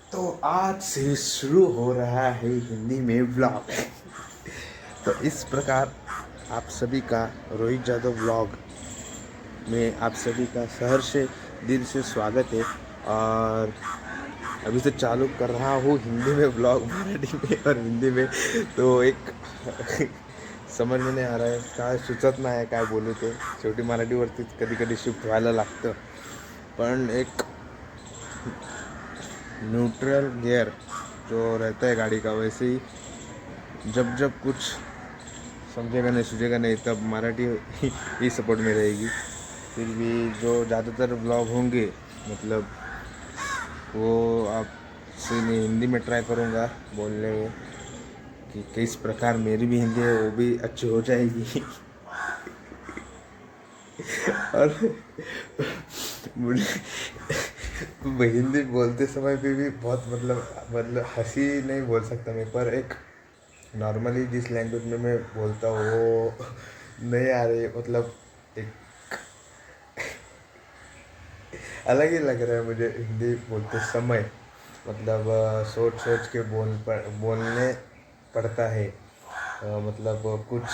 तो आज से शुरू हो रहा है हिंदी में व्लॉग। तो इस प्रकार आप सभी का रोहित यादव व्लॉग में आप सभी का शहर से दिल से स्वागत है। और अभी से चालू कर रहा हूँ हिंदी में व्लॉग, मराठी में और हिंदी में। तो एक समज में नाही आ रहा आहे, काय सुचत नाही काय बोलू ते. शेवटी मराठीवरतीच कधी कधी शिफ्ट व्हायला लागतं. पण एक न्यूट्रल गियर जो रहता है गाड़ी का, वैसे ही जब जब कुछ समझेगा नहीं सूझेगा नहीं तब मराठी ही सपोर्ट में रहेगी। फिर भी जो ज़्यादातर ब्लॉग होंगे मतलब वो आपसे मैं हिंदी में ट्राई करूँगा बोलने में कि किस प्रकार मेरी भी हिंदी है वो भी अच्छी हो जाएगी। और मुझे हिंदी बोलते समय भी बहुत मतलब हंसी नहीं बोल सकता मैं, पर एक नॉर्मली जिस लैंग्वेज में मैं बोलता हूँ वो नहीं आ रही, मतलब एक अलग ही लग रहा है मुझे हिंदी बोलते समय। मतलब सोच सोच के बोलने पड़ता है। मतलब कुछ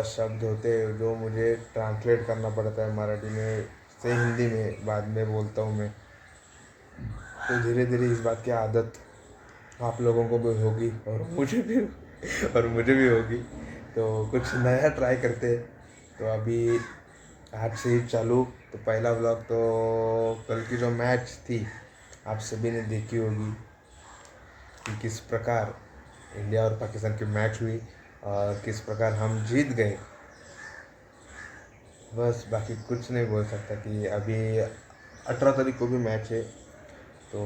शब्द होते हैं जो मुझे ट्रांसलेट करना पड़ता है मराठी में से हिंदी में, बाद में बोलता हूँ मैं। तो धीरे धीरे इस बात की आदत आप लोगों को भी होगी और मुझे भी होगी। तो कुछ नया ट्राई करते हैं। तो अभी आज से ही चालू। तो पहला व्लॉग तो कल की जो मैच थी आप सभी ने देखी होगी कि किस प्रकार इंडिया और पाकिस्तान की मैच हुई और किस प्रकार हम जीत गए। बस बाकी कुछ नहीं बोल सकता कि अभी 18 तारीख को भी मैच है। तो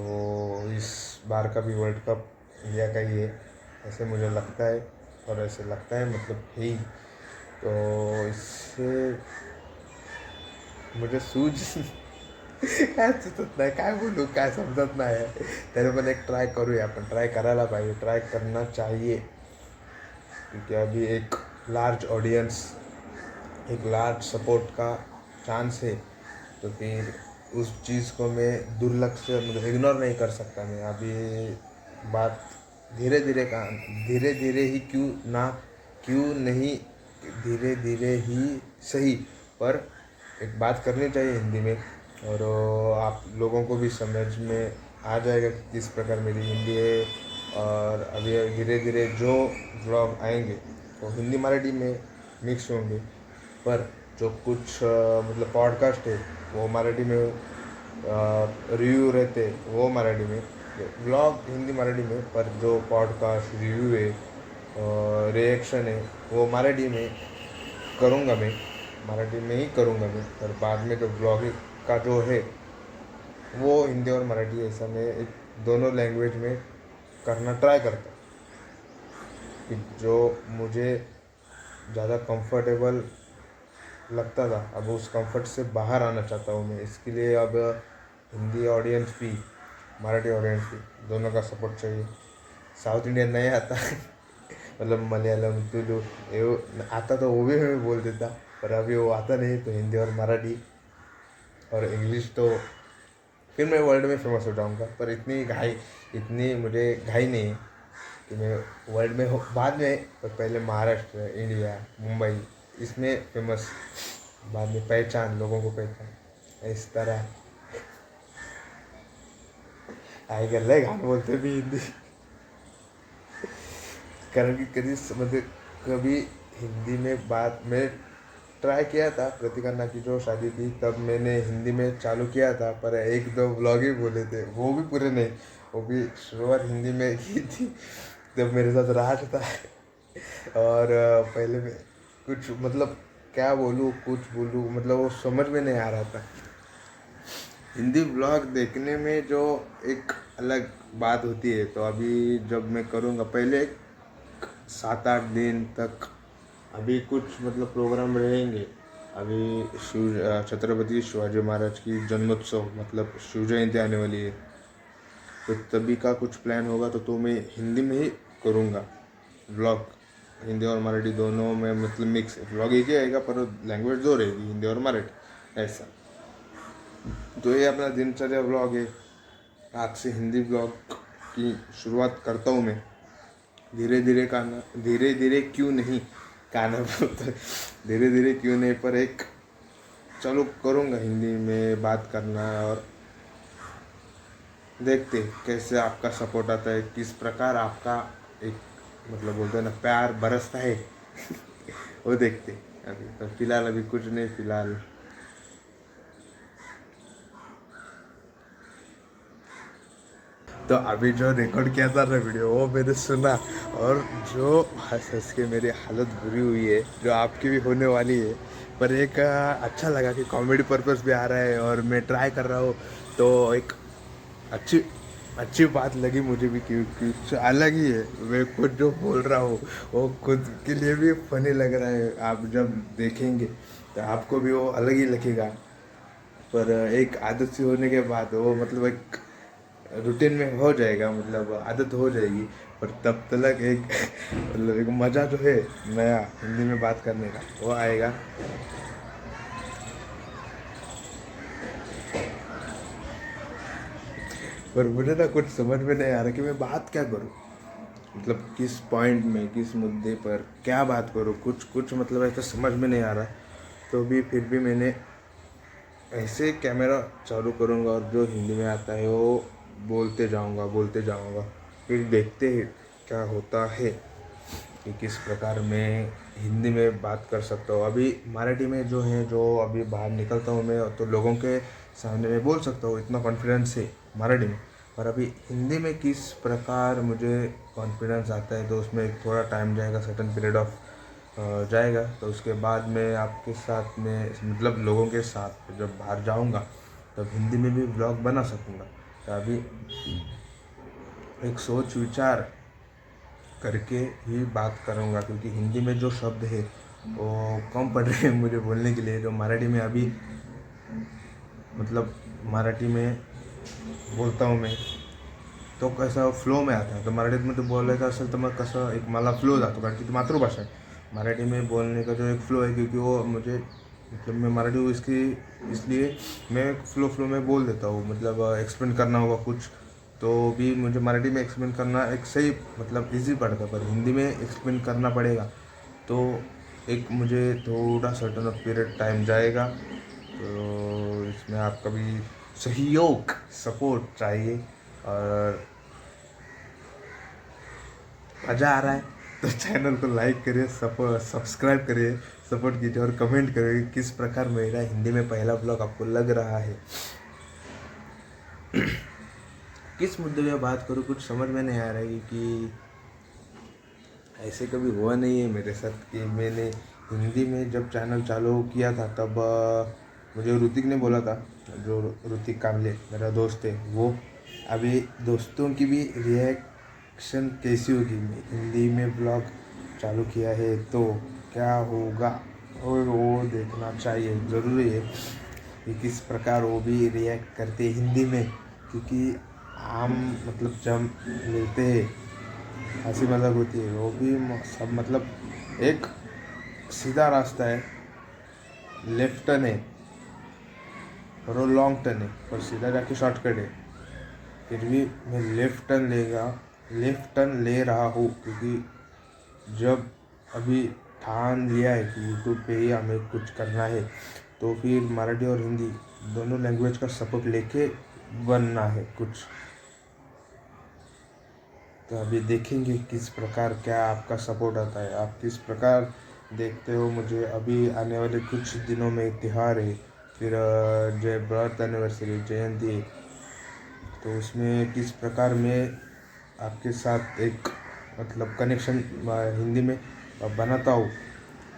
इस बार का भी वर्ल्ड कप इंडिया का ही है ऐसे मुझे लगता है। और ऐसे लगता है मतलब है ही। तो इससे मुझे सूझ काय सुचत नाही, काय बोलू काय समजत नाही. तरी पण एक ट्राय करूया, आपण ट्राय करायला पाहिजे, ट्राय करना चाहिए. क्योंकि अभी एक लार्ज ऑडियंस, एक लार्ज सपोर्ट का चांस है। तो फिर उस चीज़ को मैं दुर्लक्ष्य मतलब इग्नोर नहीं कर सकता मैं अभी। बात धीरे धीरे का धीरे धीरे ही क्यों नहीं धीरे धीरे ही सही, पर एक बात करनी चाहिए हिंदी में। और आप लोगों को भी समझ में आ जाएगा कि किस प्रकार मेरी हिंदी है। और अभी धीरे धीरे जो व्लॉग आएंगे वो हिंदी मराठी में मिक्स होंगे। पर जो कुछ मतलब पॉडकास्ट है वो मराठी में, रिव्यू रहते वो मराठी में, व्लॉग हिंदी मराठी में, पर जो पॉडकास्ट रिव्यू है रिएक्शन है वो मराठी में करूँगा मैं, मराठी में ही करूँगा मैं। पर बाद में जो ब्लॉगिंग का जो है वो हिंदी और मराठी ऐसा मैं एक दोनों लैंग्वेज में करना ट्राई करता हूँ कि जो मुझे ज़्यादा कंफर्टेबल लगता था अब उस कंफर्ट से बाहर आना चाहता हूँ मैं। इसके लिए अब हिंदी ऑडियंस भी मराठी ऑडियंस भी दोनों का सपोर्ट चाहिए। साउथ इंडियन नहीं आता मतलब मलयालम तुलु ये आता तो वो भी मैं बोल देता, पर अभी वो आता नहीं। तो हिंदी और मराठी और इंग्लिश तो फिर मैं वर्ल्ड में फेमस हो जाऊँगा। पर इतनी मुझे घाई नहीं है कि मैं वर्ल्ड में हो बाद में। पर पहले महाराष्ट्र, इंडिया, मुंबई इसमें फेमस, बाद में पहचान, लोगों को पहचान इस तरह आए कर ले गाणं बोलते भी हिंदी। कारण कि मतलब कभी हिंदी में बात मैं ट्राई किया था, कृतिका अन्ना की जो शादी थी तब मैंने हिंदी में चालू किया था, पर एक दो व्लॉग ही बोले थे, वो भी पूरे नहीं, वो भी शुरुआत हिंदी में की थी। जब मेरे साथ राज था और पहले में कुछ मतलब क्या बोलूँ कुछ बोलूँ मतलब वो समझ में नहीं आ रहा था। हिंदी ब्लॉग देखने में जो एक अलग बात होती है। तो अभी जब मैं करूँगा पहले 7-8 दिन तक अभी कुछ मतलब प्रोग्राम रहेंगे। अभी छत्रपति शिवाजी महाराज की जन्मोत्सव मतलब शिव जयंती आने वाली है। तो तभी का कुछ प्लान होगा तो मैं हिंदी में ही करूँगा ब्लॉग। हिंदी और मराठी दोनों में मतलब मिक्स ब्लॉग एक ही आएगा, पर लैंग्वेज दो रहेगी हिंदी और मराठी ऐसा। तो ये अपना दिनचर्या ब्लॉग है। आज से हिंदी ब्लॉग की शुरुआत करता हूँ मैं। धीरे धीरे क्यों नहीं, गाना बोलते धीरे धीरे क्यों नहीं, पर एक चलो करूँगा हिंदी में बात करना। और देखते कैसे आपका सपोर्ट आता है, किस प्रकार आपका एक मतलब बोलते हैं ना प्यार बरसता है वो देखते। अभी तो फिलहाल अभी कुछ नहीं, फिलहाल तो अभी जो रिकॉर्ड किया था ना वीडियो वो मैंने सुना, और जो हंस हंस के मेरी हालत बुरी हुई है, जो आपकी भी होने वाली है। पर एक अच्छा लगा कि कॉमेडी पर्पस भी आ रहा है और मैं ट्राई कर रहा हूँ, तो एक अच्छी अच्छी बात लगी मुझे भी, क्योंकि कुछ अलग ही है। मैं खुद जो बोल रहा हूँ वो खुद के लिए भी फनी लग रहा है, आप जब देखेंगे तो आपको भी वो अलग ही लगेगा। पर एक आदत सी होने के बाद वो मतलब एक रूटीन में हो जाएगा, मतलब आदत हो जाएगी। पर तब तक एक मतलब एक मज़ा जो है नया हिंदी में बात करने का वो आएगा। पर मुझे ना कुछ समझ में नहीं आ रहा कि मैं बात क्या करूं, मतलब किस पॉइंट में, किस मुद्दे पर क्या बात करूं, कुछ कुछ मतलब ऐसा समझ में नहीं आ रहा। तो भी फिर भी मैंने ऐसे कैमरा चालू करूंगा और जो हिंदी में आता है वो बोलते जाऊंगा। फिर देखते हैं क्या होता है कि किस प्रकार मैं हिंदी में बात कर सकता हूँ। अभी मराठी में जो है, जो अभी बाहर निकलता हूँ मैं तो लोगों के सामने में बोल सकता हूँ, इतना कॉन्फिडेंस है मराठी में। पर अभी हिंदी में किस प्रकार मुझे कॉन्फिडेंस आता है, तो उसमें थोड़ा टाइम जाएगा, सर्टन पीरियड ऑफ जाएगा। तो उसके बाद मैं आपके साथ में मतलब लोगों के साथ जब बाहर जाऊंगा तब हिंदी में भी ब्लॉग बना सकूँगा। तो अभी एक सोच विचार करके ही बात करूँगा, क्योंकि हिंदी में जो शब्द है वो कम पड़ रहे हैं मुझे बोलने के लिए। जो मराठी में अभी मतलब मराठी में बोलता हूँ मैं तो कैसा फ्लो में आता है, तो मराठीमध्ये बोलायचं असेल तर मग कसं एक मला फ्लो जातो, कारण की ती मातृभाषा है। मराठी में बोलने का जो एक फ़्लो है, क्योंकि वो मुझे मतलब मैं मराठी हूँ इसकी, इसलिए मैं फ़्लो में बोल देता हूँ। मतलब एक्सप्लेन करना होगा कुछ तो भी मुझे मराठी में एक्सप्लेन करना एक सही मतलब इजी पड़ता है, पर हिंदी में एक्सप्लेन करना पड़ेगा तो एक मुझे थोड़ा सर्टन ऑफ पीरियड टाइम जाएगा। तो इसमें आपका भी सहयोग सपोर्ट चाहिए, और मज़ा आ रहा है तो चैनल को लाइक करिए, सब्सक्राइब करिए, सपोर्ट कीजिए और कमेंट करिए किस प्रकार मेरा हिंदी में पहला ब्लॉग आपको लग रहा है। किस मुद्दे में बात करूँ कुछ समझ में नहीं आ रहा है, कि ऐसे कभी हुआ नहीं है मेरे साथ कि मैंने हिंदी में जब चैनल चालू किया था तब मुझे ऋतिक ने बोला था, जो ऋतिक कामले मेरा दोस्त है वो, अभी दोस्तों की भी रिएक्शन कैसी होगी, मैं हिंदी में ब्लॉग चालू किया है तो क्या होगा, और वो देखना चाहिए, ज़रूरी है कि किस प्रकार वो भी रिएक्ट करते हिंदी में। क्योंकि हम मतलब जब मिलते हैं हंसी मजाक होती है, वो भी सब मतलब एक सीधा रास्ता है, लेफ्ट टर्न है और वो लॉन्ग टर्न है, पर सीधा जाके शॉर्टकट है। फिर भी मैं लेफ्ट टर्न ले रहा हूँ, क्योंकि जब अभी ठान लिया है कि यूट्यूब पे ही हमें कुछ करना है, तो फिर मराठी और हिंदी दोनों लैंग्वेज का सपोर्ट लेके बनना है कुछ। तो अभी देखेंगे किस प्रकार क्या आपका सपोर्ट आता है, आप किस प्रकार देखते हो मुझे। अभी आने वाले कुछ दिनों में त्यौहार है, फिर जो बर्थ एनिवर्सरी जयंती है, तो उसमें किस प्रकार मैं आपके साथ एक मतलब कनेक्शन हिंदी में बनाता हूँ,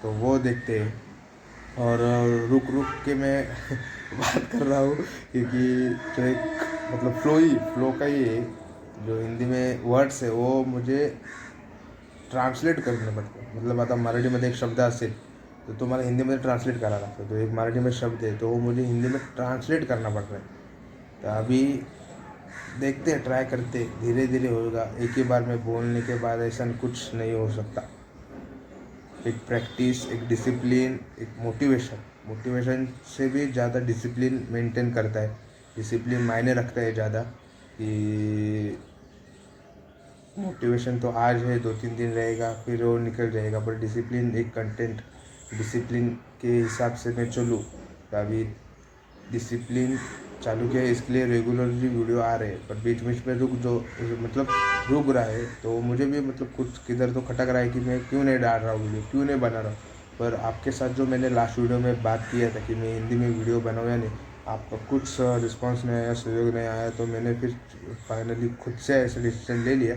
तो वो देखते हैं। और रुक रुक के मैं बात कर रहा हूँ, क्योंकि जो एक मतलब फ्लो का ही है, जो हिंदी में वर्ड्स है वो मुझे ट्रान्सलेट करणे पडतं। मतलब आता मराठीमध्ये एक शब्द असेल तो तो मला हिंदीमध्ये ट्रान्सलेट करावा लागतो, तो एक मराठी में शब्द है तो वो मुझे हिंदी में ट्रांसलेट करना पड़ रहा है। तो अभी देखते हैं, ट्राई करते, धीरे धीरे होगा, एक ही बार में बोलने के बाद ऐसा कुछ नहीं हो सकता। एक प्रैक्टिस, एक डिसिप्लिन, एक मोटिवेशन से भी ज़्यादा डिसिप्लिन मेंटेन करता है। डिसिप्लिन मायने रखता है ज़्यादा, कि मोटिवेशन तो आज है, 2-3 दिन रहेगा, फिर वो निकल जाएगा, पर डिसिप्लिन एक कंटेंट डिसिप्लिन के हिसाब से मैं चलूँ। तो अभी डिसिप्लिन चालू किया है, इसके लिए रेगुलरली वीडियो आ रहे हैं, पर बीच बीच में रुक रहा है। तो मुझे भी कुछ किधर तो खटक रहा है कि मैं क्यों नहीं डाल रहा हूँ वीडियो, क्यों नहीं बना रहा हूँ। पर आपके साथ जो मैंने लास्ट वीडियो में बात किया था कि मैं हिंदी में वीडियो बनाऊँ या नहीं, आपका कुछ रिस्पॉन्स नहीं आया, सहयोग नहीं आया, तो मैंने फिर फाइनली खुद से ऐसा डिसीजन ले लिया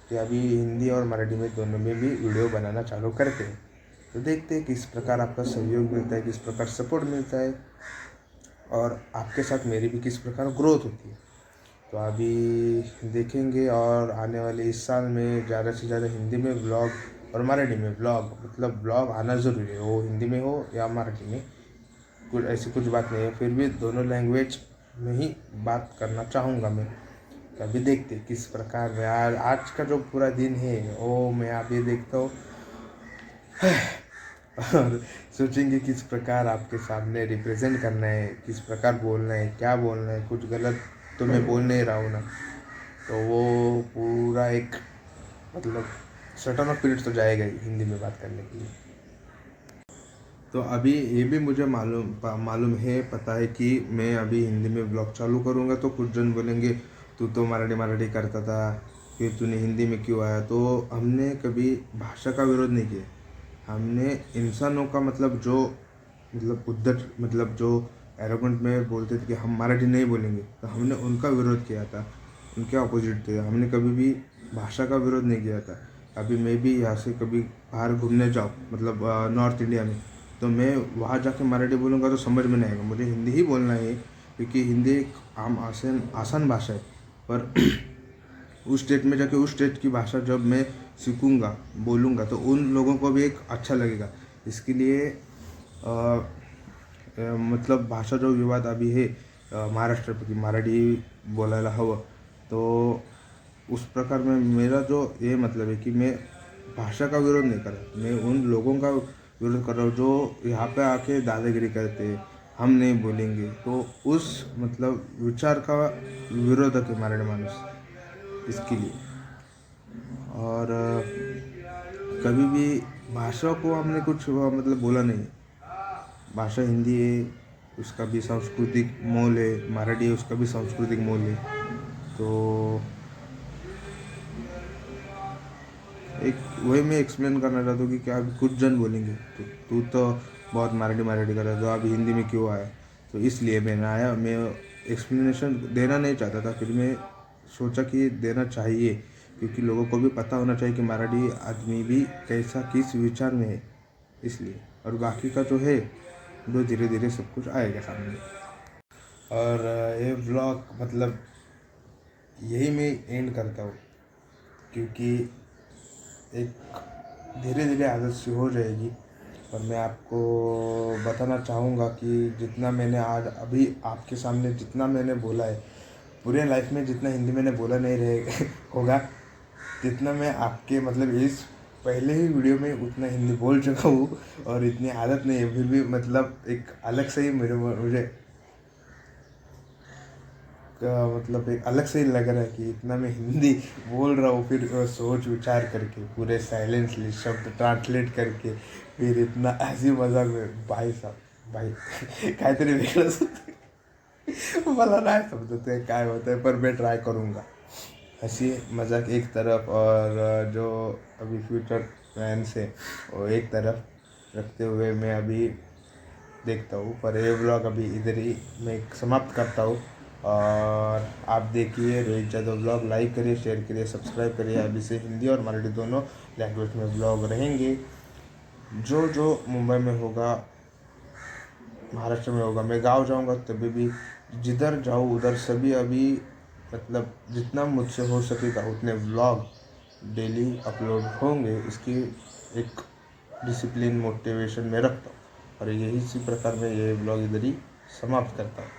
कि अभी हिंदी और मराठी में दोनों में भी वीडियो बनाना चालू करते हैं। तो देखते हैं किस प्रकार आपका सहयोग मिलता है, किस प्रकार सपोर्ट मिलता है, और आपके साथ मेरी भी किस प्रकार ग्रोथ होती है। तो अभी देखेंगे, और आने वाले इस साल में ज़्यादा से ज़्यादा हिंदी में व्लॉग और मराठी में व्लॉग व्लॉग आना ज़रूरी है, वो हिंदी में हो या मराठी में, कुछ ऐसी कुछ बात नहीं है, फिर भी दोनों लैंग्वेज में ही बात करना चाहूँगा मैं। तो अभी देखते किस प्रकार में आज का जो पूरा दिन है वो मैं अभी देखता हूँ और सोचेंगे किस प्रकार आपके सामने रिप्रेजेंट करना है, किस प्रकार बोलना है, क्या बोलना है। कुछ गलत तो मैं बोल नहीं रहा हूँ ना, तो वो पूरा एक सर्टन ऑफ पीरियड तो जाएगा ही हिंदी में बात करने के लिए। तो अभी ये भी मुझे मालूम है, पता है कि मैं अभी हिंदी में ब्लॉग चालू करूँगा तो कुछ जन बोलेंगे तू तो मराठी करता था, फिर तूने हिंदी में क्यों आया। तो हमने कभी भाषा का विरोध नहीं किया, हमने इंसानों का जो उद्धट जो एरोगेंट में बोलते थे कि हम मराठी नहीं बोलेंगे, तो हमने उनका विरोध किया था, उनके अपोजिट थे। हमने कभी भी भाषा का विरोध नहीं किया था। अभी मैं भी यहाँ से कभी बाहर घूमने जाऊँ नॉर्थ इंडिया में, तो मैं वहाँ जाके मराठी बोलूँगा तो समझ में नहीं आएगा, मुझे हिंदी ही बोलना है, क्योंकि हिंदी एक आम आसान भाषा है। पर उस स्टेट में जाके उस स्टेट की भाषा जब मैं सीखूँगा, बोलूँगा, तो उन लोगों को भी एक अच्छा लगेगा। इसके लिए भाषा जो विवाद अभी है महाराष्ट्र की मराठी बोलायला हवं, तो उस प्रकार में मेरा जो ये है कि मैं भाषा का विरोध नहीं कर रहा, मैं उन लोगों का विरोध कर रहा हूँ जो यहाँ पे आके दादागिरी करते हैं, हम नहीं बोलेंगे। तो उस विचार का विरोधक है मराठी मानुस, इसके लिए। और कभी भी भाषा को हमने कुछ बोला नहीं। भाषा हिंदी है, उसका भी सांस्कृतिक मोल है, मराठी है, उसका भी सांस्कृतिक मोल है। तो एक वही मैं एक्सप्लेन करना चाहता हूँ कि क्या अभी कुछ जन बोलेंगे तो तू तो बहुत मराठी कर रहा है, तो अभी हिंदी में क्यों आया। तो इसलिए मैंने आया, मैं एक्सप्लेनेशन देना नहीं चाहता था, फिर मैं सोचा कि देना चाहिए, क्योंकि लोगों को भी पता होना चाहिए कि मराठी आदमी भी कैसा किस विचार में है, इसलिए। और बाकी का जो है वो धीरे धीरे सब कुछ आएगा सामने। और ये व्लॉग यही मैं एंड करता हूँ, क्योंकि एक धीरे धीरे आदत सी हो जाएगी। और मैं आपको बताना चाहूँगा कि जितना मैंने आज अभी आपके सामने जितना मैंने बोला है, पूरे लाइफ में जितना हिंदी मैंने बोला नहीं रहे होगा, जितना मैं आपके इस पहले ही वीडियो में उतना हिंदी बोल चुका हूँ। और इतनी आदत नहीं है, फिर भी एक अलग से ही मुझे एक अलग से ही लग रहा है कि इतना मैं हिंदी बोल रहा हूँ, फिर सोच विचार करके पूरे साइलेंसली शब्द ट्रांसलेट करके, फिर इतना हंसी मजाक में भाई साहब भाई काहीतरी वेगळंच होतं, मला नाही समजत आहे काय होतं है, पर मैं ट्राई करूँगा। हंसी मजाक एक तरफ, और जो अभी फ्यूचर प्लान्स है वो एक तरफ रखते हुए मैं अभी देखता हूँ। पर ये ब्लॉग अभी इधर ही मैं समाप्त करता हूँ। और आप देखिए रोहित जादव ब्लॉग, लाइक करिए, शेयर करिए, सब्सक्राइब करिए। अभी से हिंदी और मराठी दोनों लैंग्वेज में ब्लॉग रहेंगे। जो जो मुंबई में होगा, महाराष्ट्र में होगा, मैं गांव जाऊंगा तभी भी, जिधर जाऊँ उधर सभी अभी जितना मुझसे हो सकेगा उतने ब्लॉग डेली अपलोड होंगे। इसकी एक डिसिप्लिन मोटिवेशन में रखता हूँ, और यही इसी प्रकार में ये ब्लॉग इधर ही समाप्त करता हूँ।